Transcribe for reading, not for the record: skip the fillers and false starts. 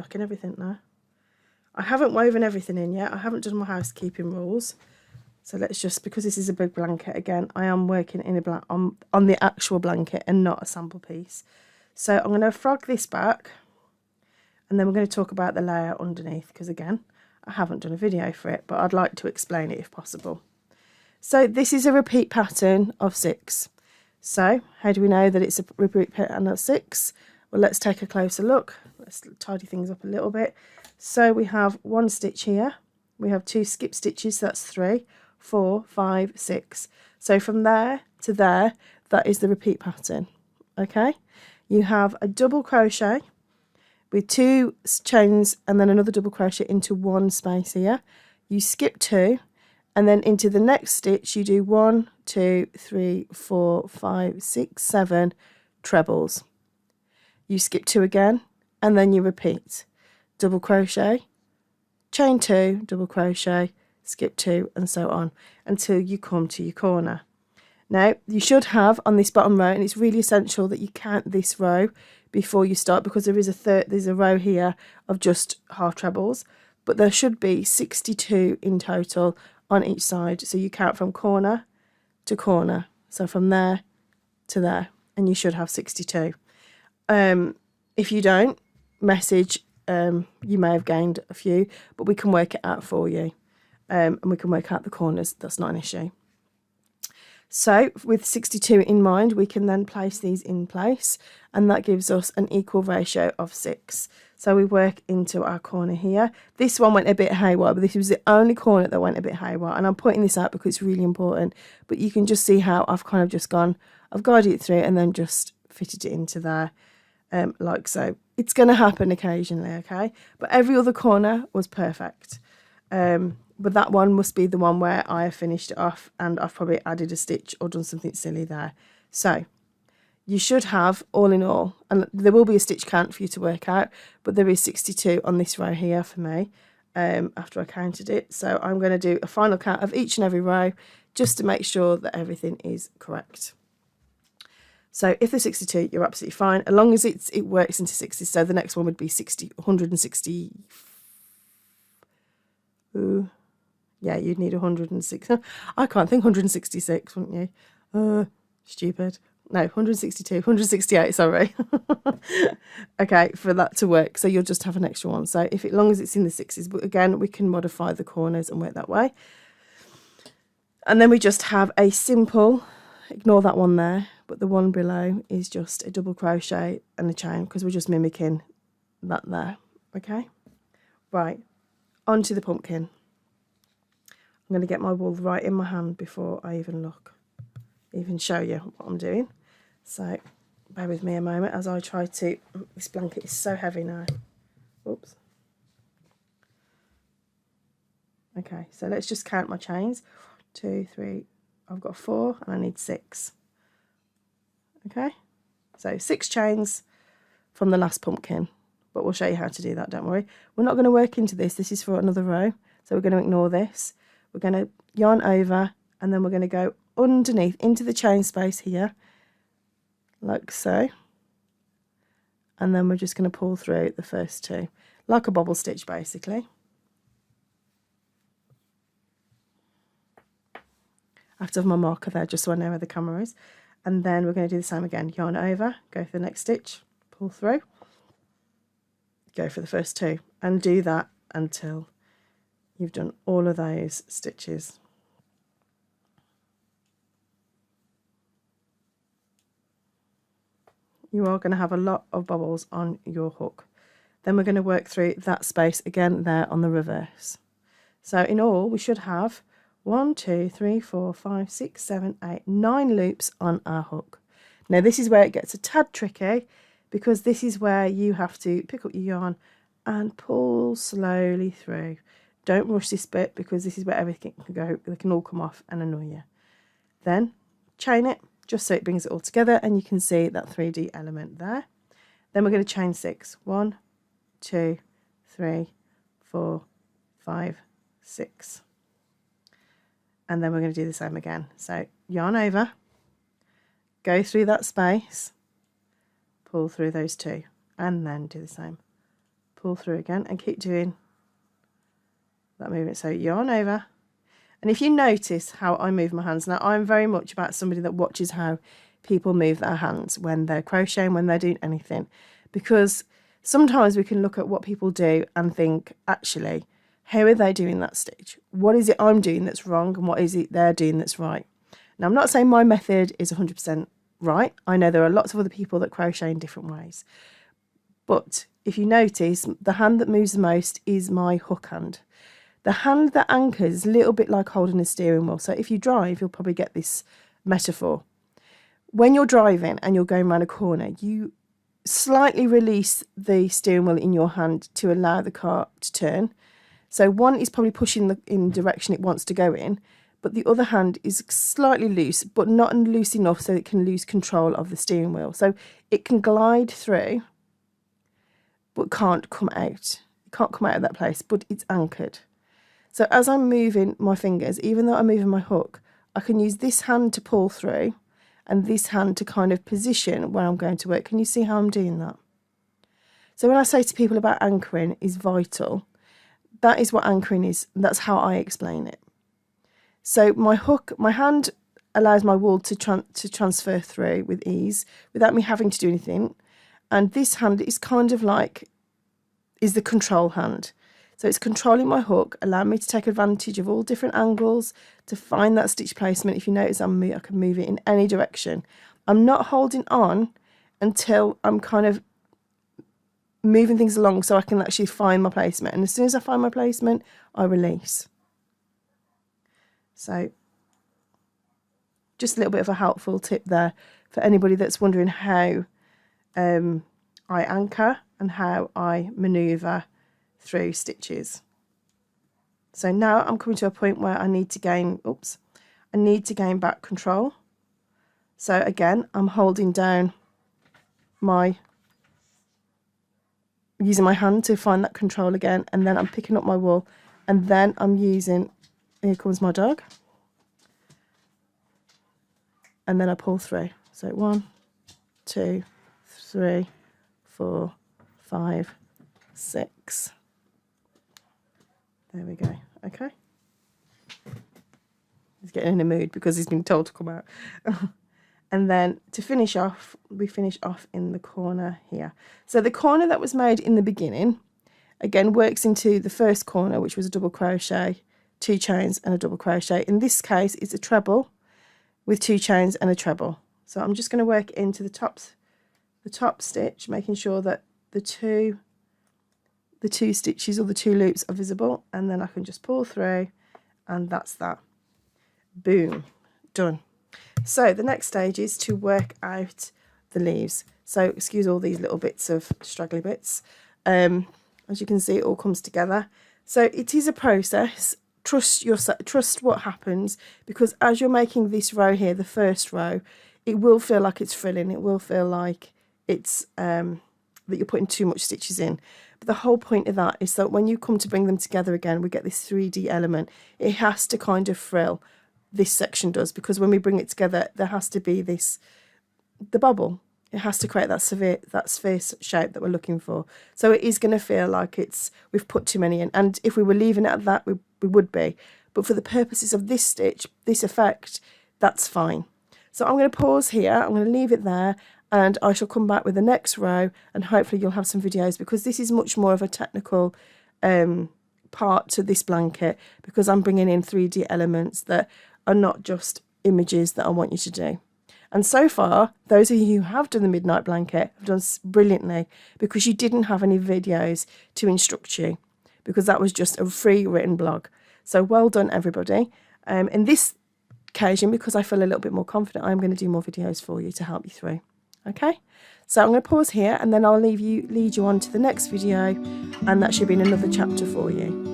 marking everything now. I haven't woven everything in yet. I haven't done my housekeeping rules. So let's just, because this is a big blanket again, I am working in a on the actual blanket and not a sample piece. So I'm going to frog this back, and then we're going to talk about the layout underneath, because again, I haven't done a video for it, but I'd like to explain it if possible. So this is a repeat pattern of 6. So how do we know that it's a repeat pattern of 6? Well, let's take a closer look. Let's tidy things up a little bit. So we have 1 stitch here. We have 2 skip stitches, so that's 3, 4, 5, 6. So from there to there, that is the repeat pattern. Okay, you have a double crochet with 2 chains and then another double crochet into 1 space here. You skip 2, and then into the next stitch you do 1, 2, 3, 4, 5, 6, 7 trebles. You skip 2 again, and then you repeat. Double crochet, chain 2, double crochet, skip 2, and so on until you come to your corner. Now you should have on this bottom row, and it's really essential that you count this row before you start, because there's a row here of just half trebles, but there should be 62 in total on each side. So you count from corner to corner, so from there to there, and you should have 62. If you don't, message. You may have gained a few, but we can work it out for you, and we can work out the corners. That's not an issue. So with 62 in mind, we can then place these in place, and that gives us an equal ratio of 6. So we work into our corner here. This one went a bit haywire, but this was the only corner that went a bit haywire, and I'm pointing this out because it's really important. But you can just see how I've kind of just gone, I've guided it through and then just fitted it into there, like so. It's going to happen occasionally, okay? But every other corner was perfect. But that one must be the one where I have finished it off, and I've probably added a stitch or done something silly there. So you should have, all in all, and there will be a stitch count for you to work out, but there is 62 on this row here for me, after I counted it. So I'm going to do a final count of each and every row just to make sure that everything is correct. So if there's 62, you're absolutely fine, as long as it works into 60s. So the next one would be 160. Ooh, yeah, you'd need 106. I can't think 166, wouldn't you? Stupid. No, 162, 168, sorry. Okay, for that to work. So you'll just have an extra one. So as long as it's in the 60s, but again, we can modify the corners and work that way. And then we just have a simple, ignore that one there, but the one below is just a double crochet and a chain, because we're just mimicking that there. Okay, right, onto the pumpkin. I'm going to get my wool right in my hand before I even show you what I'm doing. So bear with me a moment as I try to, this blanket is so heavy now. Oops. Okay, so let's just count my chains. 2, 3, I've got 4 and I need 6. Okay, so 6 chains from the last pumpkin, but we'll show you how to do that, don't worry. We're not going to work into this. This is for another row, so we're going to ignore this. We're going to yarn over, and then we're going to go underneath into the chain space here, like so, and then we're just going to pull through the first 2, like a bobble stitch basically. I have to have my marker there just so I know where the camera is. And then we're going to do the same again. Yarn over, go for the next stitch, pull through, go for the first 2, and do that until you've done all of those stitches. You are going to have a lot of bobbles on your hook. Then we're going to work through that space again there on the reverse. So in all, we should have 1, 2, 3, 4, 5, 6, 7, 8, 9 loops on our hook. Now this is where it gets a tad tricky, because this is where you have to pick up your yarn and pull slowly through. Don't rush this bit, because this is where everything can go. They can all come off and annoy you. Then chain it just so it brings it all together, and you can see that 3D element there. Then we're going to chain 6. 1, 2, 3, 4, 5, 6. And then we're going to do the same again. So yarn over, go through that space, pull through those 2, and then do the same. pull through again and keep doing that movement. So yarn over. And if you notice how I move my hands, now I'm very much about somebody that watches how people move their hands when they're crocheting, when they're doing anything, because sometimes we can look at what people do and think, actually, how are they doing that stitch? What is it I'm doing that's wrong, and what is it they're doing that's right? Now, I'm not saying my method is 100% right. I know there are lots of other people that crochet in different ways. But if you notice, the hand that moves the most is my hook hand. The hand that anchors is a little bit like holding a steering wheel. So if you drive, you'll probably get this metaphor. When you're driving and you're going around a corner, you slightly release the steering wheel in your hand to allow the car to turn. So one is probably pushing in the direction it wants to go in, but the other hand is slightly loose, but not loose enough so it can lose control of the steering wheel. So it can glide through, but can't come out. It can't come out of that place, but it's anchored. So as I'm moving my fingers, even though I'm moving my hook, I can use this hand to pull through and this hand to kind of position where I'm going to work. Can you see how I'm doing that? So when I say to people about anchoring is vital, that is what anchoring is. That's how I explain it. So my hook, my hand allows my wool to transfer through with ease without me having to do anything. And this hand is kind of like, is the control hand. So it's controlling my hook, allowing me to take advantage of all different angles to find that stitch placement. If you notice, I can move it in any direction. I'm not holding on until I'm kind of moving things along so I can actually find my placement. And as soon as I find my placement, I release. So just a little bit of a helpful tip there for anybody that's wondering how I anchor and how I manoeuvre through stitches. So now I'm coming to a point where I need to gain, back control. So again, I'm holding down using my hand to find that control again, and then I'm picking up my wool, and then I'm using, here comes my dog, and then I pull through. So 1, 2, 3, 4, 5, 6. There we go. Okay. He's getting in a mood because he's been told to come out. And then to finish off, we finish off in the corner here. So the corner that was made in the beginning, again, works into the first corner, which was a double crochet, 2 chains and a double crochet. In this case, it's a treble with 2 chains and a treble. So I'm just going to work into the top stitch, making sure that the two stitches or the 2 loops are visible, and then I can just pull through, and that's that. Boom, done. So the next stage is to work out the leaves. So excuse all these little bits of straggly bits. As you can see, it all comes together. So it is a process. Trust what happens, because as you're making this row here, the first row, it will feel like it's frilling. It will feel like it's that you're putting too much stitches in. But the whole point of that is that when you come to bring them together again, we get this 3D element. It has to kind of frill. This section does, because when we bring it together, there has to be the bobble. It has to create that sphere shape that we're looking for. So it is going to feel like we've put too many in. And if we were leaving it at that, we would be. But for the purposes of this stitch, this effect, that's fine. So I'm going to pause here. I'm going to leave it there, and I shall come back with the next row, and hopefully you'll have some videos, because this is much more of a technical part to this blanket, because I'm bringing in 3D elements that are not just images that I want you to do. And so far, those of you who have done the Midnight Blanket have done brilliantly, because you didn't have any videos to instruct you, because that was just a free written blog. So well done, everybody. In this occasion, because I feel a little bit more confident, I'm going to do more videos for you to help you through. Okay, so I'm going to pause here, and then I'll lead you on to the next video, and that should be in another chapter for you.